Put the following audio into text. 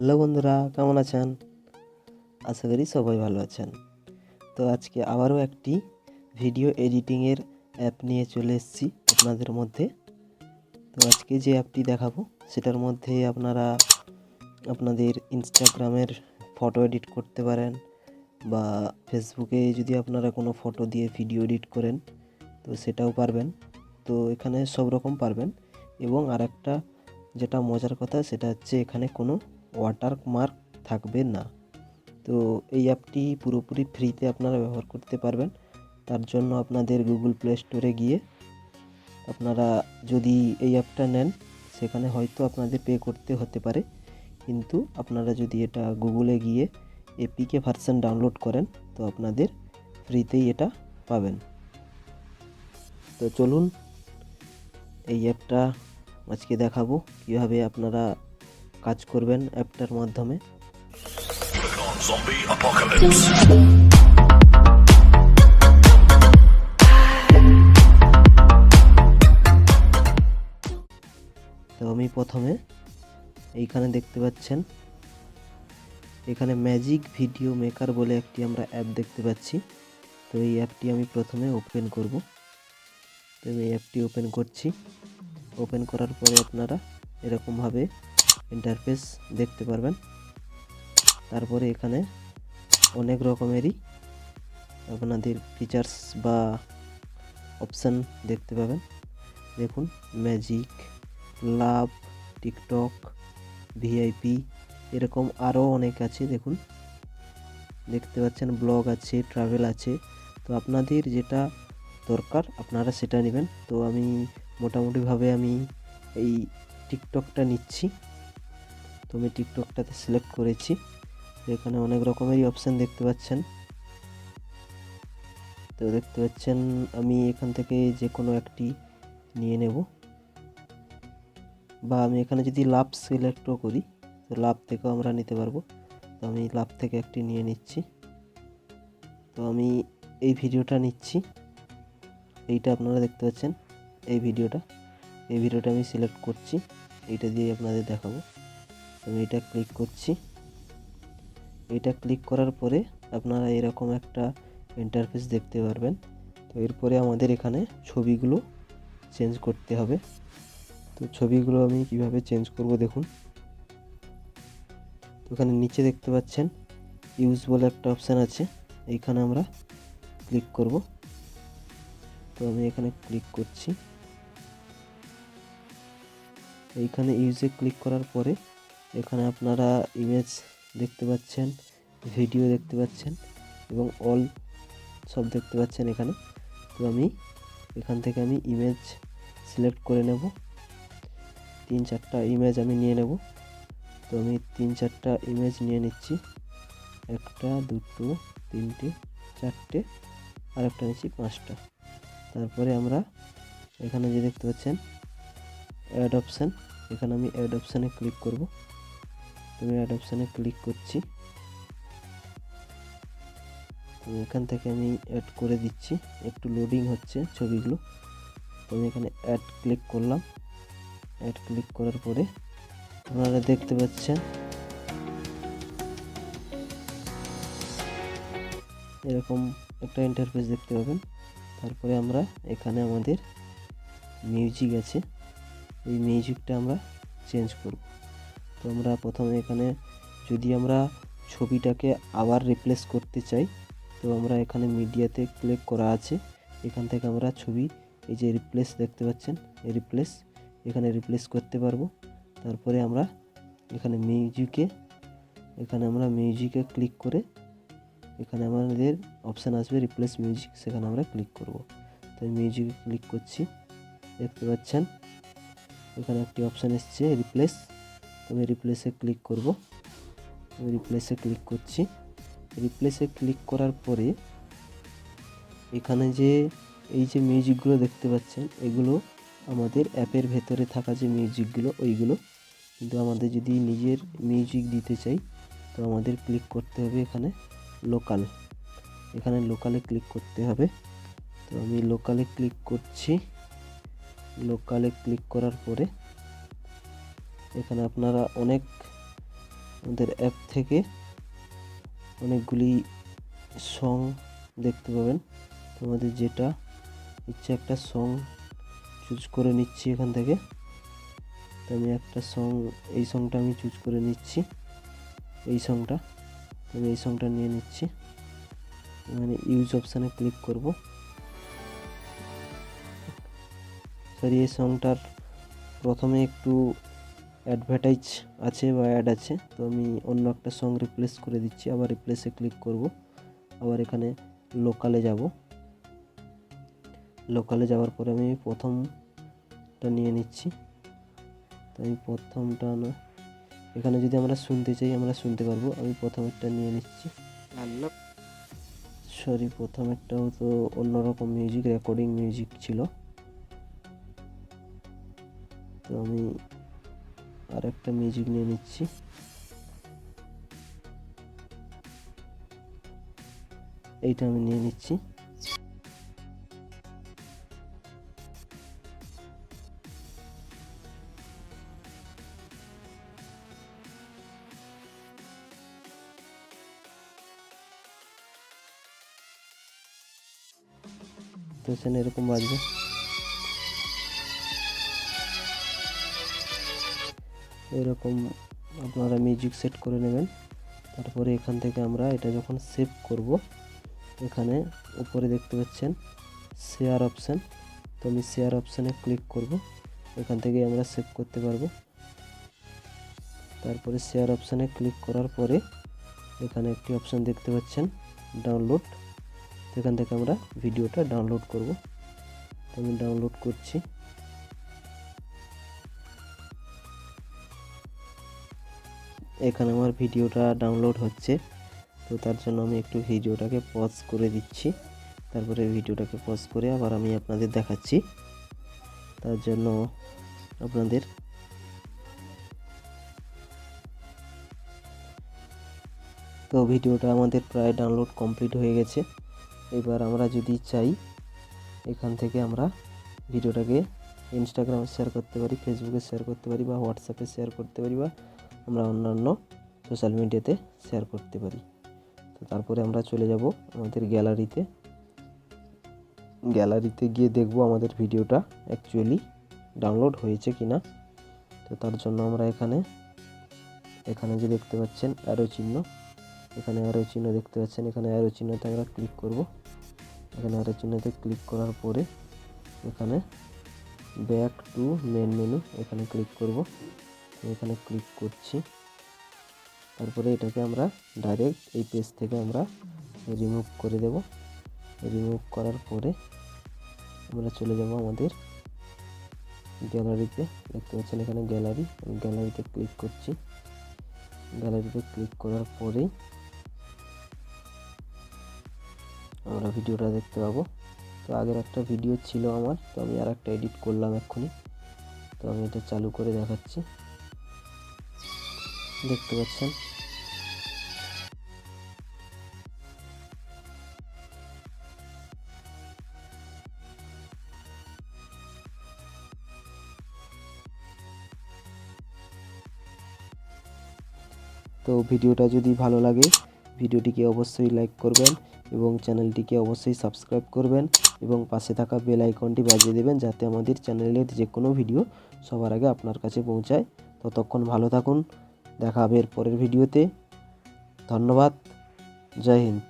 Hello বন্ধুরা, কেমন আছেন? আশা করি সবাই ভালো আছেন। তো আজকে আবারও একটি ভিডিও এডিটিংয়ের অ্যাপ নিয়ে চলে এসেছি আপনাদের মধ্যে। তো আজকে যে অ্যাপটি দেখাবো সেটার মধ্যে আপনারা আপনাদের ইনস্টাগ্রামের ফটো এডিট করতে পারেন, বা ফেসবুকে যদি আপনারা কোনো ফটো দিয়ে ভিডিও এডিট করেন তো সেটাও পারবেন। তো এখানে সব রকম পারবেন। এবং আরেকটা যেটা মজার কথা সেটা হচ্ছে এখানে কোনো ওয়াটারমার্ক থাকবে না। তো এই অ্যাপটি পুরোপুরি ফ্রিতে আপনারা ব্যবহার করতে পারবেন। তার জন্য আপনাদের গুগল প্লে স্টোরে গিয়ে আপনারা যদি এই অ্যাপটা নেন সেখানে হয়তো আপনাদের পে করতে হতে পারে, কিন্তু আপনারা যদি এটা গুগলে গিয়ে এপিকে ভার্সন ডাউনলোড করেন তো আপনাদের ফ্রিতেই এটা পাবেন। তো চলুন এই অ্যাপটা আজকে দেখাবো কীভাবে আপনারা কাজ করবেন অ্যাপটার মাধ্যমে। তো আমি প্রথমে এইখানে দেখতে পাচ্ছেন, এখানে ম্যাজিক ভিডিও মেকার বলে একটি আমরা অ্যাপ দেখতে পাচ্ছি। তো এই অ্যাপটি আমি প্রথমে ওপেন করব। তো আমি এই অ্যাপটি ওপেন করছি। ওপেন করার পরে আপনারা এরকমভাবে ইন্টারফেস দেখতে পারবেন। তারপরে এখানে অনেক রকমেরই আপনাদের ফিচার্স বা অপশান দেখতে পাবেন। দেখুন, ম্যাজিক, লাভ, টিকটক, ভিআইপি, এরকম আরও অনেক আছে। দেখুন, দেখতে পাচ্ছেন ব্লগ আছে, ট্রাভেল আছে। তো আপনাদের যেটা দরকার আপনারা সেটা নেবেন। তো আমি মোটামুটিভাবে আমি এই টিকটকটা নিচ্ছি। তো আমি টিকটকটাতে সিলেক্ট করেছি। তো এখানে অনেক রকমেরই অপশান দেখতে পাচ্ছেন। তো দেখতে পাচ্ছেন আমি এখান থেকে যে কোনো একটি নিয়ে নেব, বা আমি এখানে যদি লাভ সিলেক্টও করি তো লাভ থেকেও আমরা নিতে পারবো। তো আমি লাভ থেকে একটি নিয়ে নিচ্ছি। তো আমি এই ভিডিওটা নিচ্ছি, এইটা আপনারা দেখতে পাচ্ছেন এই ভিডিওটা আমি সিলেক্ট করছি, এইটা দিয়ে আপনাদের দেখাবো। আমি এটা ক্লিক করছি। এটা ক্লিক করার পরে আপনারা এরকম একটা ইন্টারফেস দেখতে পারবেন। তো এরপরে আমাদের এখানে ছবিগুলো চেঞ্জ করতে হবে। তো ছবিগুলো আমি কিভাবে চেঞ্জ করব দেখুন। তো এখানে নিচে দেখতে পাচ্ছেন ইউজ বলে একটা অপশান আছে, এইখানে আমরা ক্লিক করব। তো আমি এখানে ক্লিক করছি। এইখানে ইউজে ক্লিক করার পরে এখানে আপনারা ইমেজ দেখতে পাচ্ছেন, ভিডিও দেখতে পাচ্ছেন এবং অল সব দেখতে পাচ্ছেন এখানে। তো আমি এখান থেকে আমি ইমেজ সিলেক্ট করে নেব। 3-4টা ইমেজ আমি নিয়ে নেব। তো আমি 3-4টা ইমেজ নিয়ে নিচ্ছি। 1, 2, 3, 4, আর একটা নিচ্ছি 5টা। তারপরে আমরা এখানে যে দেখতে পাচ্ছেন অ্যাড অপশান, এখানে আমি অ্যাড অপশানে ক্লিক করব। আমি অ্যাড অপশানে ক্লিক করছি। তো এখান থেকে আমি অ্যাড করে দিচ্ছি, একটু লোডিং হচ্ছে ছবিগুলো। তো আমি এখানে অ্যাড ক্লিক করলাম। অ্যাড ক্লিক করার পরে আপনারা দেখতে পাচ্ছেন এরকম একটা ইন্টারফেস দেখতে পাবেন। তারপরে আমরা এখানে আমাদের মিউজিক আছে, এই মিউজিকটা আমরা চেঞ্জ করব। তো আমরা প্রথমে এখানে যদি আমরা ছবিটাকে আবার রিপ্লেস করতে চাই তো আমরা এখানে মিডিয়াতে ক্লিক করা আছে, এখান থেকে আমরা ছবি এই যে রিপ্লেস দেখতে পাচ্ছেন, এই রিপ্লেস এখানে রিপ্লেস করতে পারবো। তারপরে আমরা এখানে মিউজিকে ক্লিক করে এখানে আমাদের অপশান আসবে রিপ্লেস মিউজিক, সেখানে আমরা ক্লিক করব। তো মিউজিকে ক্লিক করছি, দেখতে পাচ্ছেন এখানে একটি অপশান এসছে রিপ্লেস। তো আমি রিপ্লেসে ক্লিক করব। আমি রিপ্লেসে ক্লিক করছি। রিপ্লেসে ক্লিক করার পরে এখানে যে এই যে মিউজিকগুলো দেখতে পাচ্ছেন এগুলো আমাদের অ্যাপের ভেতরে থাকা যে মিউজিকগুলো ওইগুলো, কিন্তু আমাদের যদি নিজের মিউজিক দিতে চাই তো আমাদের ক্লিক করতে হবে এখানে লোকাল, এখানে লোকালে ক্লিক করতে হবে। তো আমি লোকালে ক্লিক করছি। লোকালে ক্লিক করার পরে এখানে আপনারা অনেক আমাদের অ্যাপ থেকে অনেকগুলি সং দেখতে পাবেন। তোমাদের যেটা ইচ্ছে একটা সং চুজ করে নিচ্ছি এখান থেকে। তো আমি একটা সং, এই সংটা আমি চুজ করে নিচ্ছি, এই সংটা। আমি এই সংটা নিয়ে নিচ্ছি, মানে ইউজ অপশানে ক্লিক করব। সরি, এই সংটার প্রথমে একটু অ্যাডভার্টাইজ আছে বা অ্যাড আছে, তো আমি অন্য একটা সং রিপ্লেস করে দিচ্ছি। আবার রিপ্লেসে ক্লিক করব। আবার এখানে লোকালে যাব। লোকালে যাওয়ার পরে আমি প্রথমটা নিয়ে নিচ্ছি। তো আমি প্রথমটা না, এখানে যদি আমরা শুনতে চাই আমরা শুনতে পারবো। আমি প্রথমেরটা নিয়ে নিচ্ছি। সরি, প্রথমেরটাও তো অন্যরকম মিউজিক, রেকর্ডিং মিউজিক ছিল। তো আমি আর একটা মিউজিক নিয়ে নিচ্ছি। এইটা আমি নিয়ে নিচ্ছি। তো সেখানে এরকম বাজবে। এরকম আপনারা মিউজিক সেট করে নেবেন। তারপরে এখান থেকে আমরা এটা যখন সেভ করব, এখানে উপরে দেখতে পাচ্ছেন শেয়ার অপশান। তো আমি শেয়ার অপশানে ক্লিক করব। এখান থেকে আমরা সেভ করতে পারবো। তারপরে শেয়ার অপশানে ক্লিক করার পরে এখানে একটি অপশান দেখতে পাচ্ছেন ডাউনলোড। এখান থেকে আমরা ভিডিওটা ডাউনলোড করব। তো আমি ডাউনলোড করছি। এখানে আমার ভিডিওটা ডাউনলোড হচ্ছে। তো তার জন্য আমি একটু ভিডিওটাকে পজ করে দিচ্ছি। তারপরে ভিডিওটাকে পজ করে আবার আমি আপনাদের দেখাচ্ছি। তার জন্য আপনাদের তো ভিডিওটা আমাদের প্রায় ডাউনলোড কমপ্লিট হয়ে গেছে। এবার আমরা যদি চাই এখান থেকে আমরা ভিডিওটাকে ইনস্টাগ্রামে শেয়ার করতে পারি, ফেসবুকে শেয়ার করতে পারি, বা হোয়াটসঅ্যাপে শেয়ার করতে পারি, বা আমরা অন্যান্য সোশ্যাল মিডিয়াতে শেয়ার করতে পারি। তো তারপরে আমরা চলে যাব আমাদের গ্যালারিতে। গ্যালারিতে গিয়ে দেখব আমাদের ভিডিওটা অ্যাকচুয়ালি ডাউনলোড হয়েছে কিনা। তো তার জন্য আমরা এখানে যে দেখতে পাচ্ছেন অ্যারো চিহ্ন, এখানে অ্যারো চিহ্ন দেখতে পাচ্ছেন, এখানে অ্যারো চিহ্নতে আমরা ক্লিক করব। এখানে অ্যারো চিহ্নতে ক্লিক করার পরে এখানে ব্যাক টু মেন মেনু এখানে ক্লিক করব। এখানে ক্লিক করছি। তারপরে এটাকে আমরা ডাইরেক্ট এই পেজ থেকে আমরা রিমুভ করে দেব। রিমুভ করার পরে আমরা চলে যাব আমাদের গ্যালারিতে। দেখতে পাচ্ছেন এখানে গ্যালারি, আমি গ্যালারিতে ক্লিক করছি। গ্যালারিতে ক্লিক করার পরেই আমরা ভিডিওটা দেখতে পাবো। তো আগের একটা ভিডিও ছিল আমার, তো আমি আর একটা এডিট করলাম এক্ষুনি। তো আমি এটা চালু করে দেখাচ্ছি। দেখতে পাচ্ছেন তো ভিডিওটা যদি ভালো লাগে ভিডিওটিকে অবশ্যই লাইক করবেন এবং চ্যানেলটিকে অবশ্যই সাবস্ক্রাইব করবেন এবং পাশে থাকা বেল আইকনটি বাজিয়ে দেবেন, যাতে আমাদের চ্যানেলের যে কোনো ভিডিও সবার আগে আপনার কাছে পৌঁছায়। ততক্ষণ ভালো থাকুন, দেখা হবে এর পরের ভিডিওতে। ধন্যবাদ, জয় হিন্দ।